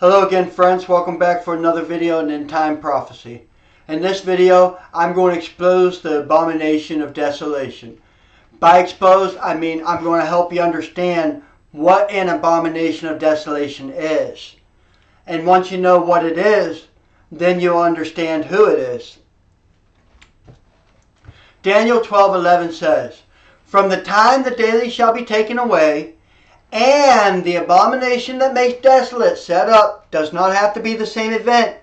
Hello again, friends. Welcome back for another video on end time prophecy. In this video, I'm going to expose the abomination of desolation. By expose, I mean I'm going to help you understand what an abomination of desolation is. And once you know what it is, then you'll understand who it is. Daniel 12:11 says, "From the time the daily shall be taken away, and the abomination that makes desolate set up," does not have to be the same event.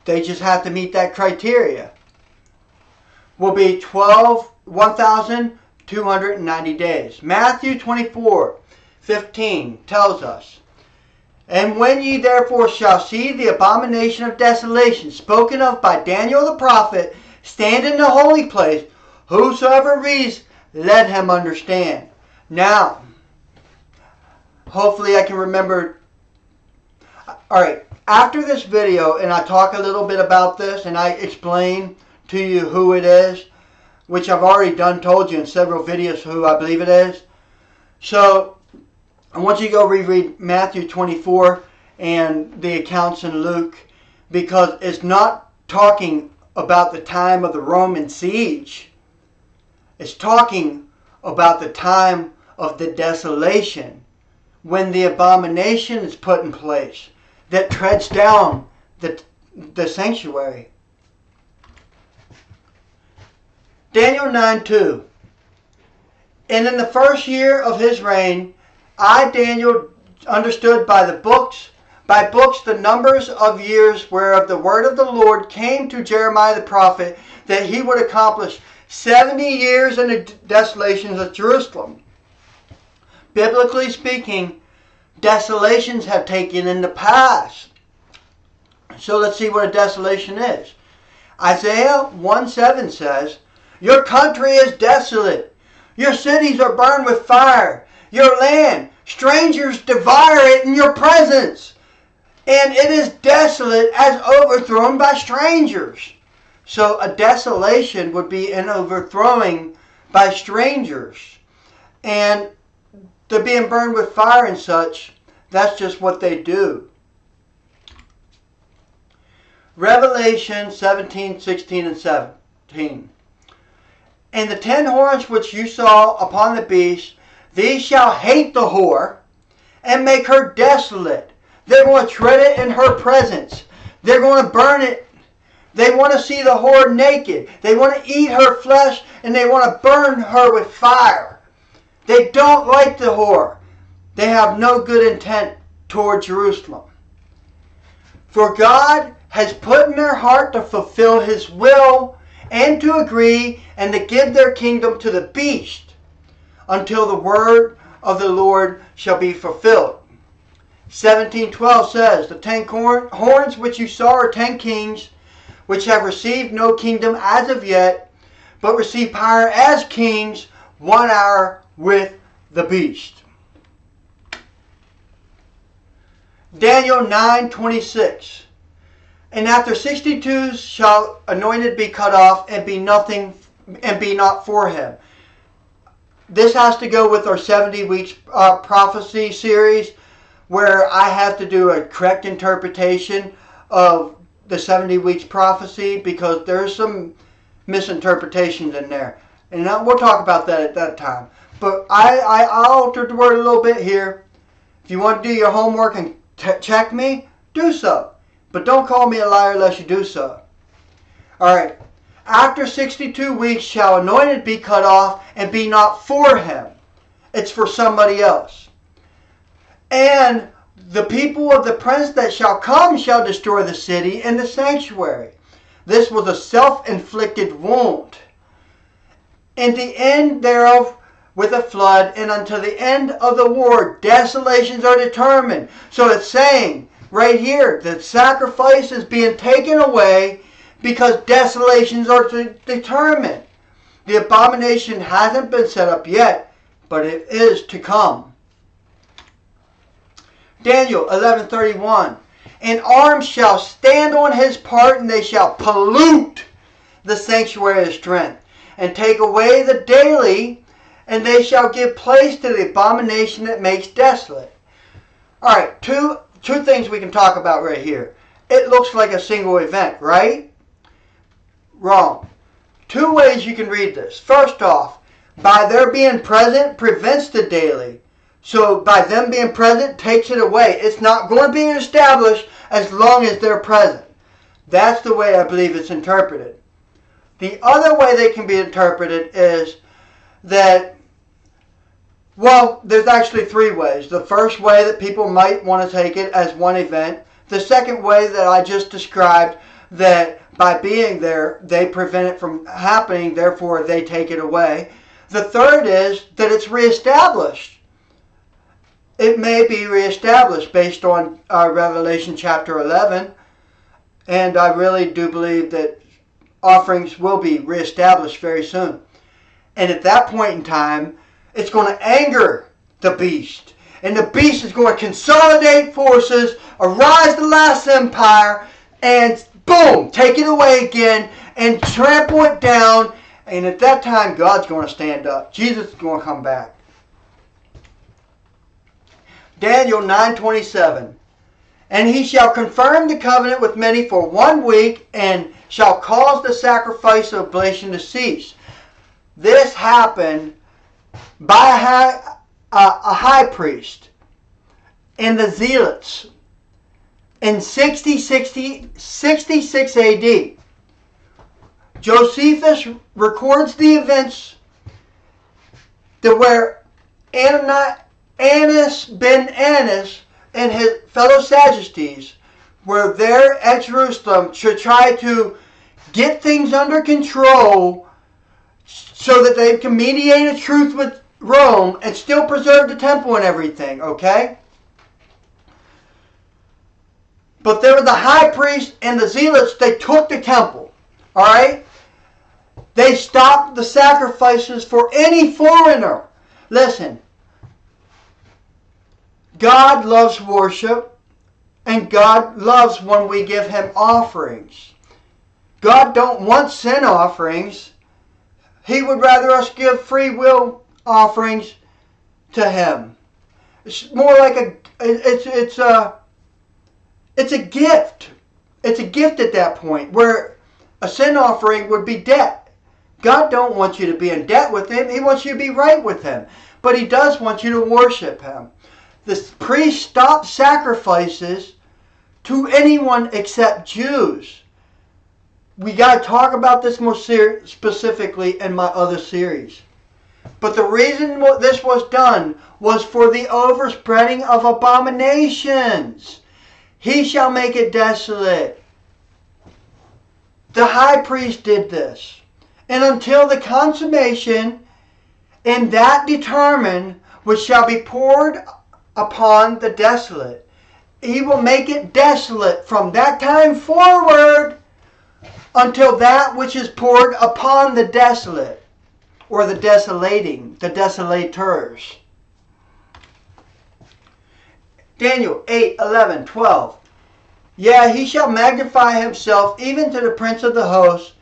They just have to meet that criteria. Will be 1,290 days. Matthew 24:15 tells us, "And when ye therefore shall see the abomination of desolation spoken of by Daniel the prophet stand in the holy place, whosoever reads, let him understand." Now, hopefully I can remember. Alright, after this video, and I talk a little bit about this, and I explain to you who it is, which I've already told you in several videos who I believe it is. So, I want you to go reread Matthew 24 and the accounts in Luke, because it's not talking about the time of the Roman siege. It's talking about the time of the desolation, when the abomination is put in place that treads down the sanctuary. Daniel 9:2. "And in the first year of his reign, I, Daniel, understood by books the numbers of years whereof the word of the Lord came to Jeremiah the prophet, that he would accomplish 70 years in the desolations of Jerusalem." Biblically speaking, desolations have taken in the past. So let's see what a desolation is. Isaiah 1:7 says, "Your country is desolate. Your cities are burned with fire. Your land, strangers devour it in your presence. And it is desolate as overthrown by strangers." So a desolation would be an overthrowing by strangers. And they're being burned with fire and such. That's just what they do. Revelation 17:16 and 17. "And the 10 horns which you saw upon the beast, these shall hate the whore and make her desolate." They're going to tread it in her presence. They're going to burn it. They want to see the whore naked. They want to eat her flesh, and they want to burn her with fire. They don't like the whore. They have no good intent toward Jerusalem. For God has put in their heart to fulfill His will and to agree and to give their kingdom to the beast until the word of the Lord shall be fulfilled. 17:12 says, "The 10 horns which you saw are 10 kings, which have received no kingdom as of yet, but receive power as kings 1 hour with the beast." Daniel 9:26. "And after 62 shall anointed be cut off, and be nothing, and be not for him." This has to go with our 70 weeks prophecy series, where I have to do a correct interpretation of the 70 weeks prophecy, because there's some misinterpretations in there. And we'll talk about that at that time. But I altered the word a little bit here. If you want to do your homework and check me, do so. But don't call me a liar unless you do so. Alright. "After 62 weeks shall anointed be cut off, and be not for him." It's for somebody else. "And the people of the prince that shall come shall destroy the city and the sanctuary." This was a self-inflicted wound. "And the end thereof with a flood, and until the end of the war desolations are determined." So it's saying right here that sacrifice is being taken away because desolations are determined. The abomination hasn't been set up yet, but it is to come. Daniel 11:31. "And arms shall stand on his part, and they shall pollute the sanctuary of strength, and take away the daily, and they shall give place to the abomination that makes desolate." Alright, two two things we can talk about right here. It looks like a single event, right? Wrong. Two ways you can read this. First off, by their being present prevents the daily. So by them being present takes it away. It's not going to be established as long as they're present. That's the way I believe it's interpreted. The other way they can be interpreted is that, well, there's actually three ways. The first way that people might want to take it as one event. The second way that I just described, that by being there, they prevent it from happening, therefore they take it away. The third is that it's reestablished. It may be reestablished based on Revelation chapter 11. And I really do believe that offerings will be reestablished very soon. And at that point in time, it's going to anger the beast. And the beast is going to consolidate forces, arise the last empire, and boom, take it away again and trample it down. And at that time, God's going to stand up. Jesus is going to come back. Daniel 9:27. And he shall confirm the covenant with many for 1 week, and shall cause the sacrifice of oblation to cease. This happened by a high priest and the zealots in 66 AD. Josephus records the events that where Annas ben Annas and his fellow Sadducees were there at Jerusalem to try to get things under control so that they can mediate a truce with Rome and still preserve the temple and everything, okay? But there were the high priest and the zealots. They took the temple, all right? They stopped the sacrifices for any foreigner. Listen, God loves worship, and God loves when we give Him offerings. God don't want sin offerings. He would rather us give free will offerings to Him. It's more like it's a gift. It's a gift at that point, where a sin offering would be debt. God don't want you to be in debt with Him. He wants you to be right with Him. But He does want you to worship Him. The priest stopped sacrifices to anyone except Jews. We got to talk about this more specifically in my other series. But the reason this was done was for the overspreading of abominations. He shall make it desolate. The high priest did this. And until the consummation, and that determined, which shall be poured upon the desolate. He will make it desolate from that time forward until that which is poured upon the desolate, or the desolating, the desolators. Daniel 8:11, 12. Yea, he shall magnify himself even to the prince of the host,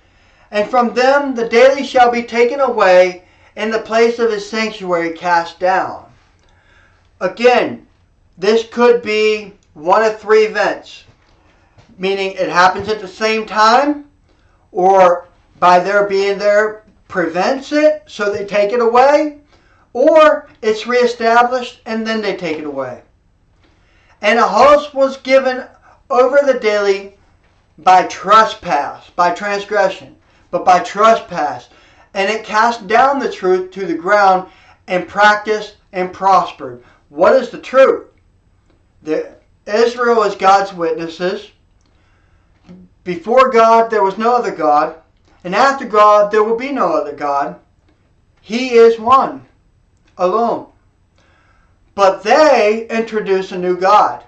and from them the daily shall be taken away, and the place of his sanctuary cast down. Again, this could be one of three events, meaning it happens at the same time, or by their being there prevents it, so they take it away, or it's reestablished and then they take it away. And a host was given over the daily by trespass, by transgression, but by trespass, and it cast down the truth to the ground and practiced and prospered. What is the truth? Israel is God's witnesses. Before God, there was no other God. And after God, there will be no other God. He is one, alone. But they introduce a new God.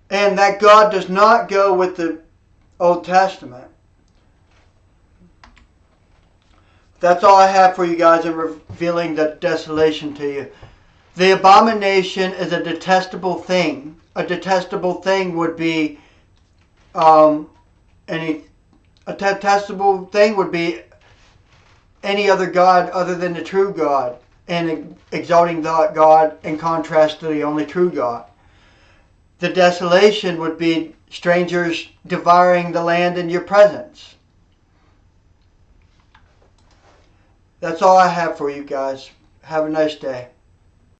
And that God does not go with the Old Testament. That's all I have for you guys in revealing the desolation to you. The abomination is a detestable thing. A detestable thing would be any other God other than the true God, and exalting that God in contrast to the only true God. The desolation would be strangers devouring the land in your presence. That's all I have for you guys. Have a nice day.